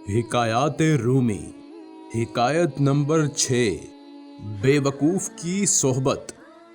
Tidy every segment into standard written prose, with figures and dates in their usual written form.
हिकायात रूमी हिकायत number 6 बेवकूफ की सोहबत।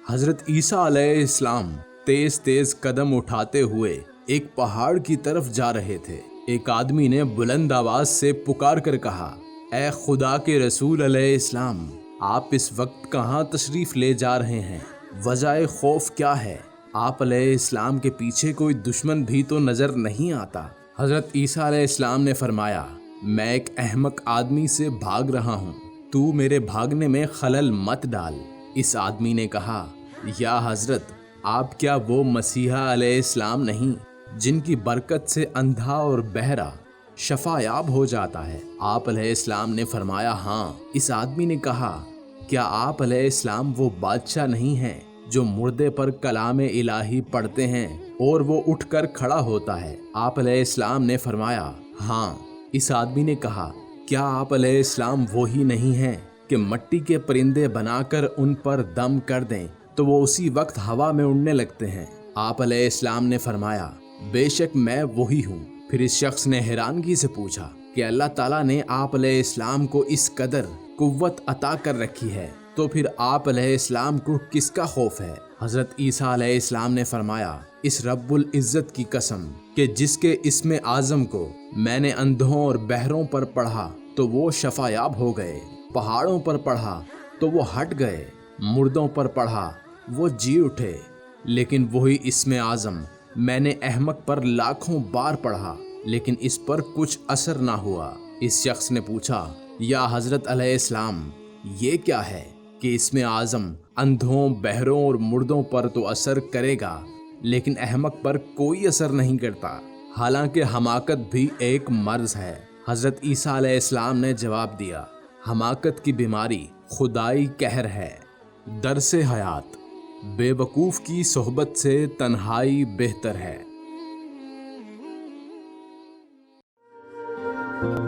हजरत ईसा अलैहिस्सलाम तेज तेज कदम उठाते हुए एक पहाड़ की तरफ जा रहे थे। एक आदमी ने बुलंद आवाज से पुकार कर कहा, ए खुदा के रसूल अलैहिस्सलाम, आप इस वक्त कहाँ तशरीफ ले जा रहे हैं? वजह खौफ क्या है? आप अलैहिस्सलाम के पीछे कोई दुश्मन भी तो नजर नहीं आता। हजरत ईसा अलैहिस्सलाम ने फरमाया, मैं एक अहमक आदमी से भाग रहा हूँ, तू मेरे भागने में खलल मत डाल। इस आदमी ने कहा, या हजरत, आप क्या वो मसीहा अलैहिस्सलाम नहीं जिनकी बरकत से अंधा और बहरा शफायाब हो जाता है? आप अलैहिस्सलाम ने फरमाया, हाँ। इस आदमी ने कहा, क्या आप अलैहिस्सलाम वो बादशाह नहीं हैं जो मुर्दे पर कलाम इलाही पढ़ते हैं और वो उठकर खड़ा होता है? आप अलैहिस्सलाम ने फरमाया, हाँ। इस आदमी ने कहा, क्या आप अलैहिस्सलाम वो ही नहीं हैं कि मट्टी के परिंदे बनाकर उन पर दम कर दें तो वो उसी वक्त हवा में उड़ने लगते हैं? आप अलैहिस्सलाम ने फरमाया, बेशक मैं वही हूँ। फिर इस शख्स ने हैरानगी से पूछा कि अल्लाह ताला ने आप अलैहिस्सलाम को इस कदर कुव्वत अता कर रखी है, तो फिर आप अलैहिस्सलाम को किसका खौफ है? हजरत ईसा अलैहिस्सलाम ने फरमाया, इस रब्बुल इज्जत की कसम कि जिसके इस्मे आज़म को मैंने अंधों और बहरों पर पढ़ा तो वो शफायाब हो गए, पहाड़ों पर पढ़ा तो वो हट गए, मुर्दों पर पढ़ा वो जी उठे। लेकिन वही इस्मे आज़म मैंने अहमक पर लाखों बार पढ़ा, लेकिन इस पर कुछ असर ना हुआ। इस शख्स ने पूछा, या हजरत अलैहिस्सलाम, ये क्या है कि इसमें आज़म अंधों, बहरों और मुर्दों पर तो असर करेगा लेकिन अहमक पर कोई असर नहीं करता, हालांकि हमाकत भी एक मर्ज है। हजरत ईसा अलैहिस्सलाम ने जवाब दिया, हमाकत की बीमारी खुदाई कहर है। दरसे हयात, बेवकूफ़ की सोहबत से तन्हाई बेहतर है।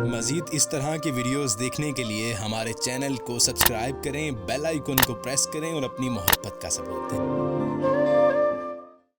मज़ीद इस तरह की वीडियोस देखने के लिए हमारे चैनल को सब्सक्राइब करें, बेल आइकन को प्रेस करें और अपनी मोहब्बत का सबूत दें।